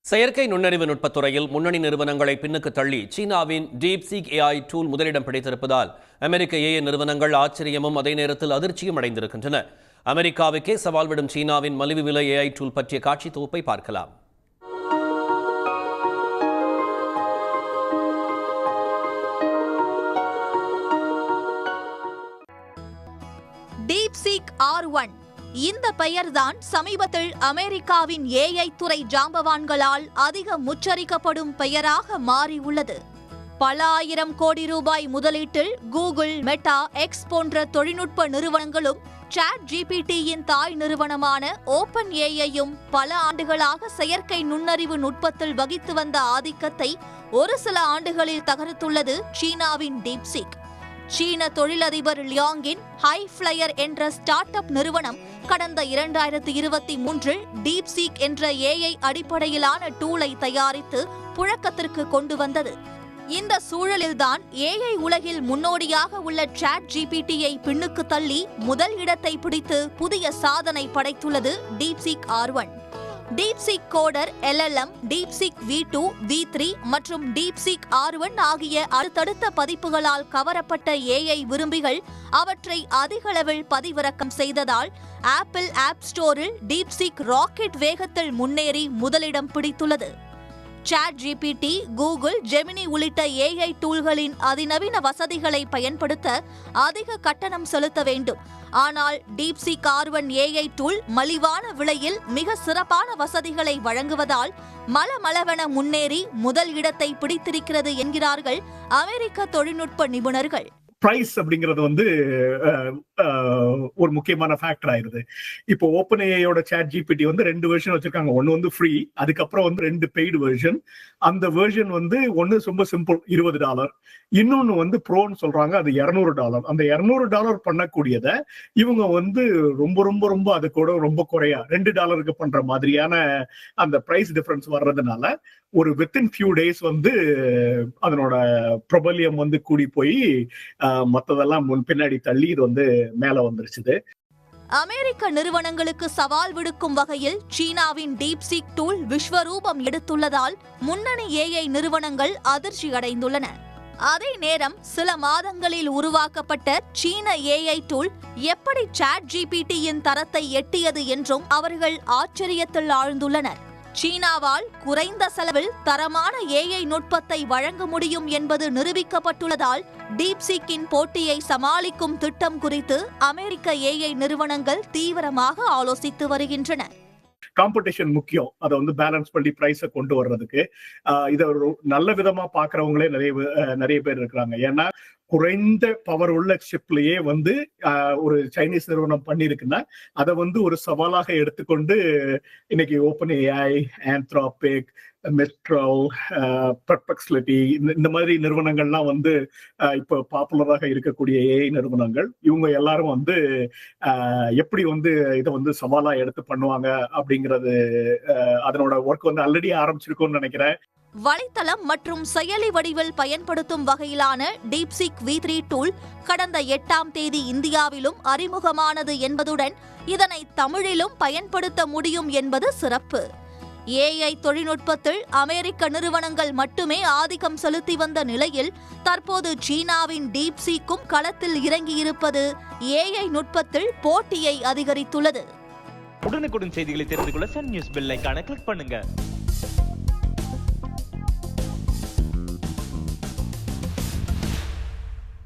செயற்கை நுண்ணறிவு நுட்பத்துறையில் முன்னணி நிறுவனங்களை பின்னுக்கு தள்ளி சீனாவின் டீப்சீக் ஏஐ டூல் முதலிடம் பிடித்திருப்பதால் அமெரிக்க ஏஐ நிறுவனங்கள் ஆச்சரியமும் அதே நேரத்தில் அதிர்ச்சியும் அடைந்திருக்கின்றன. அமெரிக்காவுக்கே சவால் விடும் சீனாவின் மலிவு விலை ஏஐ டூல் பற்றிய காட்சி தொகுப்பை பார்க்கலாம். டீப்சீக் R1 இந்த பெயர்தான் சமீபத்தில் அமெரிக்காவின் ஏஐ துறை ஜாம்பவான்களால் அதிகம் உச்சரிக்கப்படும் பெயராக மாறியுள்ளது. பல ஆயிரம் கோடி ரூபாய் முதலீட்டில் கூகுள், மெட்டா, எக்ஸ் போன்ற தொழில்நுட்ப நிறுவனங்களும் ChatGPTயின் தாய் நிறுவனமான ஓபன் ஏஐயும் பல ஆண்டுகளாக செயற்கை நுண்ணறிவு நுட்பத்தில் வகித்து வந்த ஆதிக்கத்தை ஒரு சில ஆண்டுகளில் தகர்த்துள்ளது சீனாவின் டீப்சீக். சீன தொழிலதிபர் லியாங்கின் ஹைஃப்ளையர் என்ற ஸ்டார்ட் அப் நிறுவனம் கடந்த 2023 டீப்சீக் என்ற ஏஐ அடிப்படையிலான டூலை தயாரித்து புழக்கத்திற்கு கொண்டு வந்தது. இந்த சூழலில்தான் ஏஐ உலகில் முன்னோடியாக உள்ள ChatGPTயை பின்னுக்கு தள்ளி முதல் இடத்தை பிடித்து புதிய சாதனை படைத்துள்ளது DeepSeek R1. DeepSeek coder, LLM, DeepSeek V2, V3 மற்றும் டீப்சீக் R1 ஆகிய அடுத்தடுத்த பதிப்புகளால் கவரப்பட்ட ஏஐ விரும்பிகள் அவற்றை அதிகளவில் பதிவிறக்கம் செய்ததால் ஆப்பிள் ஆப் ஸ்டோரில் டீப்சீக் ராக்கெட் வேகத்தில் முன்னேறி முதலிடம் பிடித்துள்ளது. ChatGPT, கூகுள், ஜெமினி உள்ளிட்ட ஏஐ டூல்களின் அதிநவீன வசதிகளை பயன்படுத்த அதிக கட்டணம் செலுத்த வேண்டும். ஆனால் டீப்சீக் R1 ஏஐ டூல் மலிவான விலையில் மிக சிறப்பான வசதிகளை வழங்குவதால் மளமளவென முன்னேறி முதல் இடத்தை பிடித்திருக்கிறது என்கிறார்கள் அமெரிக்க தொழில்நுட்ப நிபுணர்கள். பிரைஸ் அப்படிங்கிறது ஒரு முக்கியமான ஃபேக்டர் ஆயிருது. இப்போ ஓப்பன் ஏஐயோட ChatGPT 2 வெர்ஷன் வச்சிருக்காங்க. ஒன்னு ஃப்ரீ, அதுக்கப்புறம் 2 பெய்டு வெர்ஷன். அந்த வெர்ஷன் ஒன்னு ரொம்ப சிம்பிள் $20, இன்னொன்னு ப்ரோன்னு சொல்றாங்க, அது $200. அந்த $200 பண்ணக்கூடியத இவங்க ரொம்ப ரொம்ப ரொம்ப அது கூட ரொம்ப குறையா $2 பண்ற மாதிரியான அந்த பிரைஸ் டிஃபரன்ஸ் வர்றதுனால ஒரு வித்தின் ஃபியூ டேஸ் அதனோட பிரபல்யம் கூடி போய் மத்ததெல்லாம் பின்னாடி தள்ளி இது மேல வந்துருச்சு. அமெரிக்க நிறுவனங்களுக்கு சவால் விடுக்கும் வகையில் சீனாவின் டீப்சீக் டூல் விஸ்வரூபம் எடுத்துள்ளதால் முன்னணி ஏஐ நிறுவனங்கள் அதிர்ச்சி அடைந்துள்ளன. அதே நேரம் சில மாதங்களில் உருவாக்கப்பட்ட சீன ஏஐ டூல் எப்படி ChatGPTயின் தரத்தை எட்டியது என்றும் அவர்கள் ஆச்சரியத்தில் ஆழ்ந்துள்ளனர். சீனாவால் குறைந்த செலவில் தரமான ஏஐ நுட்பத்தை வழங்க முடியும் என்பது நிரூபிக்கப்பட்டுள்ளதால் டீப்சீக்கின் போட்டியை சமாளிக்கும் திட்டம் குறித்து அமெரிக்க ஏஐ நிறுவனங்கள் தீவிரமாக ஆலோசித்து வருகின்றன. காம்படிஷன் முக்கியம். அதை பேலன்ஸ் பண்ணி பிரைஸை கொண்டு வர்றதுக்கு இதை நல்ல விதமா பாக்குறவங்களே நிறைய பேர் இருக்கிறாங்க. ஏன்னா குறைந்த பவர் உள்ள சிப்லயே ஒரு சைனீஸ் நிறுவனம் பண்ணிருக்குன்னா அதை ஒரு சவாலாக எடுத்துக்கொண்டு இன்னைக்கு open AI, Anthropic, metro, Perplexity இந்த மாதிரி நிறுவனங்கள்லாம் இப்போ பாப்புலராக இருக்கக்கூடிய ஏஐ நிறுவனங்கள். இவங்க எல்லாரும் எப்படி இதை சவாலா எடுத்து பண்ணுவாங்க அப்படிங்கிறது அதனோட ஒர்க் ஆல்ரெடி ஆரம்பிச்சிருக்கும்னு நினைக்கிறேன். வலைத்தளம் மற்றும் செயலி வடிவில் பயன்படுத்தும் வகையிலான டீப்சீக் V3 டூல் கடந்த 8ஆம் தேதி இந்தியாவிலும் அறிமுகமானது என்பதுடன் இதனை தமிழிலும் பயன்படுத்த முடியும் என்பது சிறப்பு. ஏஐ தொழில்நுட்பத்தில் அமெரிக்க நிறுவனங்கள் மட்டுமே ஆதிக்கம் செலுத்தி வந்த நிலையில் தற்போது சீனாவின் டீப்சீக்கும் களத்தில் இறங்கியிருப்பது ஏஐ நுட்பத்தில் போட்டியை அதிகரித்துள்ளது. உடனுக்குடன் செய்திகளை தெரிந்து கொள்ள சன் நியூஸ் பெல் ஐகானை கிளிக் பண்ணுங்க.